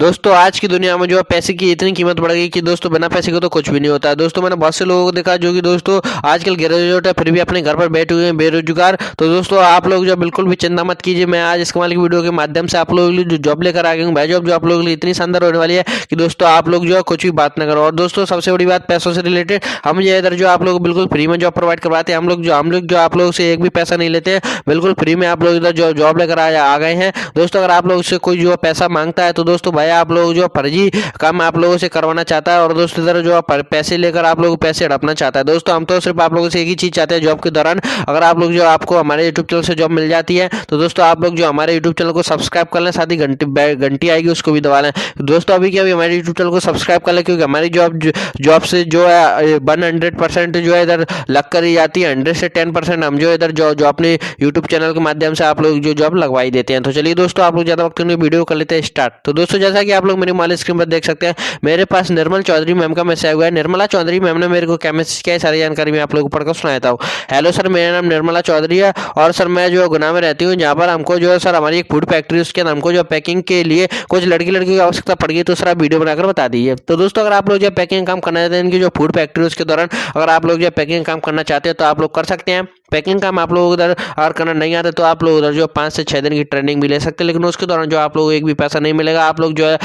दोस्तों आज की दुनिया में जो है पैसे की इतनी कीमत बढ़ गई कि दोस्तों बिना पैसे के तो कुछ भी नहीं होता है। दोस्तों मैंने बहुत से लोगों को देखा जो कि दोस्तों आजकल ग्रेजुएट है फिर भी अपने घर पर बैठे हुए हैं बेरोजगार। तो दोस्तों आप लोग जो बिल्कुल भी चिंता मत कीजिए, मैं आज इस कमाल की वीडियो के माध्यम से आप लोगों के लिए जो जॉब लेकर आ गया हूँ, भाई जॉब जो आप लोगों के लिए इतनी शानदार होने वाली है कि दोस्तों आप लोग जो है कुछ भी बात ना करो। और दोस्तों सबसे बड़ी बात पैसों से रिलेटेड, हम ये इधर जो आप लोग बिल्कुल फ्री में जॉब प्रोवाइड करवाते हैं। हम लोग जो आप लोगों से एक भी पैसा नहीं लेते हैं, बिल्कुल फ्री में आप लोग इधर जो जॉब लेकर आ गए हैं। दोस्तों अगर आप लोग से कोई जो पैसा मांगता है तो दोस्तों भाई आप लोग जो फर्जी काम आप लोगों से करवाना चाहता है और दोस्तों इधर जो पैसे लेकर आप लोग पैसे हड़पना चाहता है। दोस्तों हम तो सिर्फ आप लोगों से एक ही चीज चाहते हैं जॉब के दौरान, अगर आप लोग जो आपको हमारे यूट्यूब चैनल से जॉब मिल जाती है तो दोस्तों आप लोग जो हमारे यूट्यूब चैनल को सब्सक्राइब कर लें, साथ ही घंटी आएगी उसको भी दबा लें। दोस्तों अभी क्या हमारे यूट्यूब चैनल को सब्सक्राइब कर लें, क्योंकि हमारी जॉब से जो है 100% जो है इधर लग कर ही जाती है। 100 से 10% हम जो इधर जो अपने यूट्यूब चैनल के माध्यम से आप लोग जो जॉब लगवाई देते हैं। तो चलिए दोस्तों आप लोग ज्यादा वक्त नहीं वीडियो कर लेते हैं स्टार्ट। तो दोस्तों जैसा कि आप लोग मेरे मोबाइल स्क्रीन पर देख सकते हैं, मेरे पास निर्मल चौधरी मैम का मैसेज हुआ है। निर्मला चौधरी मैम ने मेरे को क्या मैसेज किया है सारी जानकारी मैं आप लोगों को पढ़कर सुनाता हूँ। हेलो सर, मेरा नाम निर्मला चौधरी है और सर मैं जो गुना में रहती हूँ, जहाँ पर हमको जो है सर हमारी एक फूड फैक्ट्री, उसके अंदर हमको जो पैकिंग के लिए कुछ लड़की की आवश्यकता पड़ गई, तो सर आप वीडियो बनाकर बता दीजिए। तो दोस्तों अगर आप लोग जो पैकिंग काम करना चाहते हैं इनकी जो फूड फैक्ट्री उसके दौरान, अगर आप लोग जो पैकिंग काम करना चाहते हैं तो आप लोग कर सकते हैं। पैकिंग काम आप लोग उधर अगर करना नहीं आता तो आप लोग उधर जो 5 से 6 दिन की ट्रेनिंग भी ले सकते हैं, लेकिन उसके दौरान जो आप लोग एक भी पैसा नहीं मिलेगा। आप लोग जो है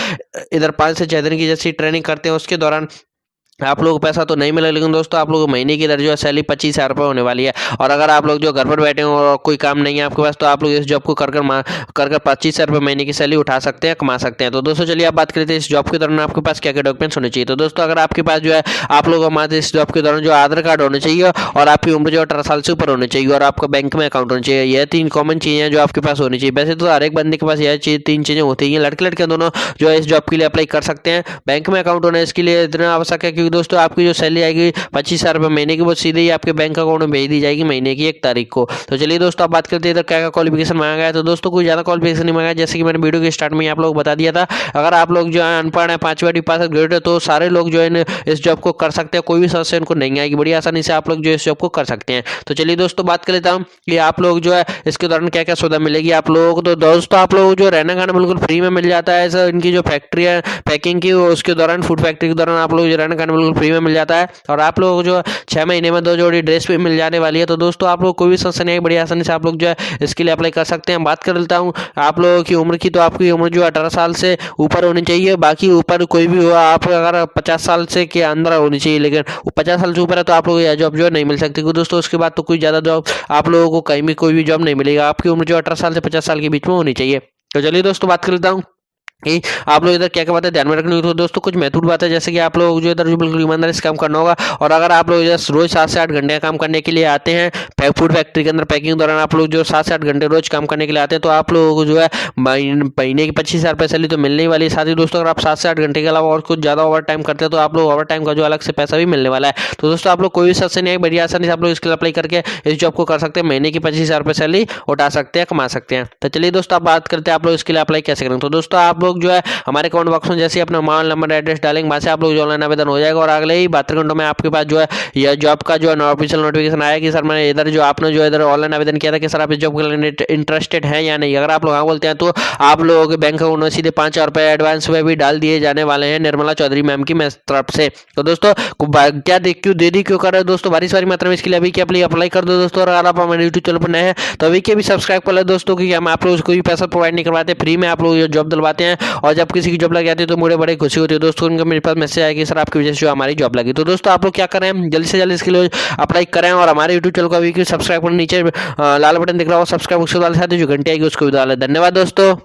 इधर 5 से 6 दिन की जैसी ट्रेनिंग करते हैं उसके दौरान आप लोगों को पैसा तो नहीं मिलेगा, लेकिन दोस्तों आप लोगों को महीने की इधर जो है सैलरी 25,000 रुपये होने वाली है। और अगर आप लोग जो घर पर बैठे हो और कोई काम नहीं है आपके पास, तो आप लोग इस जॉब को कर 25,000 रुपये महीने की सैलरी उठा सकते हैं, कमा सकते हैं। तो दोस्तों चलिए आप बात करते हैं इस जॉब के दौरान आपके पास क्या क्या डॉक्यूमेंट्स होने चाहिए। तो दोस्तों अगर आपके पास जो है आप लोगों को इस जॉब के दौरान जो आधार कार्ड होने चाहिए और आपकी उम्र जो 18 साल से ऊपर होनी चाहिए और आपका बैंक में अकाउंट होना चाहिए। यह 3 कॉमन चीज़ें जो आपके पास होनी चाहिए। वैसे तो हर एक बंदे के पास यह 3 चीज़ें होती हैं। लड़के लड़कियां दोनों जो है इस जॉब के लिए अप्लाई कर सकते हैं। बैंक में अकाउंट होना इसके लिए इतना आवश्यक है क्योंकि दोस्तों आपकी जो सैलरी आएगी 25,000 रुपये महीने की, वो सीधे ही आपके बैंक अकाउंट में भेज दी जाएगी महीने की 1 तारीख को। तो चलिए दोस्तों आप बात करते हैं इधर क्या क्या क्वालिफिकेशन मांगा गया है। तो दोस्तों कोई ज़्यादा क्वालिफिकेशन नहीं मांगा, जैसे कि मैंने वीडियो के स्टार्ट में आप लोग बता दिया था। अगर आप लोग जो है अनपढ़ है, 5वीं पास ग्रेड है, तो सारे लोग जो है इस जॉब को कर सकते हैं। कोई भी समस्या इनको नहीं आएगी, बड़ी आसानी से आप लोग जो इस जॉब को कर सकते हैं। तो चलिए दोस्तों बात कर लेता हूँ कि आप लोग जो है इसके दौरान क्या क्या सुविधा मिलेगी आप लोगों को। तो दोस्तों आप लोग जो रहना खाना बिल्कुल फ्री में मिल जाता है। सर इनकी जो फैक्ट्री है पैकिंग की, उसके दौरान फूड फैक्ट्री के दौरान आप लोग जो रहना खाना बिल्कुल फ्री में मिल जाता है। और आप लोग जो 6 महीने में 2 जोड़ी ड्रेस भी मिल जाने वाली है। तो दोस्तों आप लोग कोई भी समस्या नहीं है, बड़ी आसानी से आप लोग जो है इसके लिए अप्लाई कर सकते हैं। बात कर लेता हूँ आप लोगों की उम्र की, तो आपकी उम्र जो 18 साल से ऊपर होनी चाहिए। बाकी ऊपर कोई भी हुआ, आप अगर 50 साल से के अंदर होनी चाहिए, लेकिन 50 साल से ऊपर है तो आप लोग यह जॉब जो है नहीं मिल सकती। दोस्तों उसके बाद तो कोई ज़्यादा जॉब आप लोगों को कहीं भी कोई भी जॉब नहीं मिलेगा। आपकी उम्र जो 18 साल से 50 साल के बीच में होनी चाहिए। तो चलिए दोस्तों बात कर लेता हूँ कि आप लोग इधर क्या क्या बातें ध्यान में रखनी होगी। तो दोस्तों कुछ महत्वपूर्ण बात है, जैसे कि आप लोग जो इधर जो बिल्कुल ईमानदारी से काम करना होगा। और अगर आप लोग इधर रोज 7 से 8 घंटे काम करने के लिए आते हैं फूड फैक्ट्री के अंदर पैकिंग के दौरान, आप लोग जो 7 से 8 घंटे रोज काम करने के लिए आते हैं, तो आप लोगों को जो है महीने की 25,000 रुपये सैलरी तो मिलने वाली है। साथ ही दोस्तों अगर आप 7 से 8 घंटे के अलावा और कुछ ज़्यादा ओवर टाइम करते हैं तो आप लोग ओवर टाइम का जो अलग से पैसा भी मिलने वाला है। तो दोस्तों आप लोग कोई भी सबसे नहीं है, बड़ी आसानी से आप लोग इसके लिए अप्लाई करके इस जॉब को कर सकते हैं। महीने की 25,000 रुपये सैलरी उठा सकते हैं, कमा सकते हैं। तो चलिए दोस्तों आप बात करते हैं आप लोग इसके लिए अप्लाई कैसे करेंगे। तो दोस्तों आप लोग जो है हमारे कमेंट बॉक्स में जैसे अपना मोबाइल नंबर एड्रेस डालेंगे, वहां से आप लोग जो ऑनलाइन आवेदन हो जाएगा और अगले ही 72 घंटों में आपके पास जो है यह जॉब का जो है ऑफिशियल नोटिफिकेशन आया कि सर मैंने इधर जो आपने जो इधर ऑनलाइन आवेदन किया था कि सर आप इस जॉब के लिए इंटरेस्टेड हैं या नहीं। अगर आप लोग हाँ बोलते हैं तो आप लोगों के बैंक अकाउंट में सीधे 5,000 रुपये एडवांस में भी डाल दिए जाने वाले हैं निर्मला चौधरी मैम की तरफ से। तो दोस्तों क्या दे दी क्यों कर रहे हो दोस्तों, भारी सारी मात्रा में इसके लिए अभी के अप्लाई कर दो दोस्तों। और अगर आप हमारे यूट्यूब चैनल पर नए हैं तो अभी के भी सब्सक्राइब कर ले दोस्तों, क्योंकि हम आप लोग कोई पैसा प्रोवाइड नहीं करवाते, फ्री में आप लोग जॉब दिलवाते हैं। और जब किसी की जॉब लग जाती है तो मुझे बड़े खुशी होती है दोस्तों, उनका मेरे पास मैसेज आया कि सर आपकी वजह से जो हमारी जॉब लगी। तो दोस्तों आप लोग क्या करें, जल्दी से जल्दी इसके लिए अप्लाई करें और हमारे यूट्यूब चैनल को अभी सब्सक्राइब करें। नीचे लाल बटन दिख रहा हो सब्सक्राइब, उसके साथ जो घंटी आएगी उसको भी डालें। धन्यवाद दोस्तों।